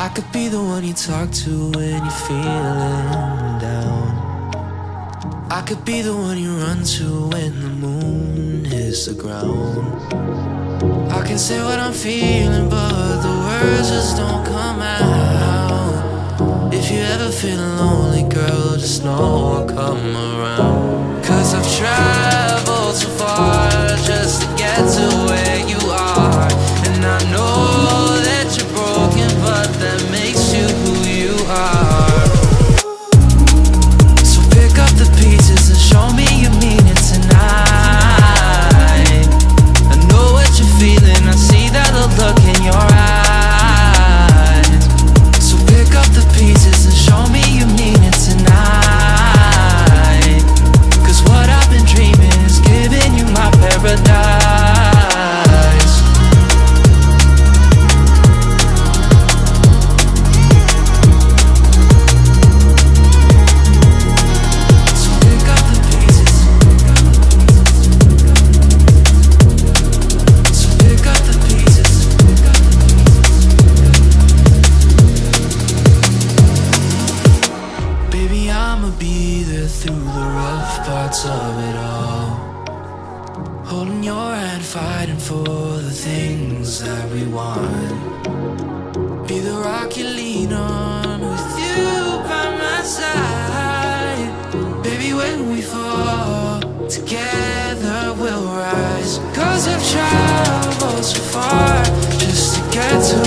I could be the one you talk to when you're feeling down. I could be the one you run to when the moon hits the ground. I can say what I'm feeling, but the words just don't come out. If you ever feel lonely, girl, just know I'll come around. 'Cause I've traveled so far just to get to where you are. And I know that you're broken, but that makes you who you are. So pick up the pieces and show me you mean it tonight. I know what you're feeling, I see that look in your eyes. So pick up the pieces and show me you mean it tonight. 'Cause what I've been dreaming is giving you my paradise. So pick up the pieces. So pick up the pieces. Baby, I'ma be there through the rough parts of it all. Holding your hand, fighting for the things that we want. Be the rock you lean on, with you by my side. Baby, when we fall, together we'll rise. 'Cause I've traveled so far just to get to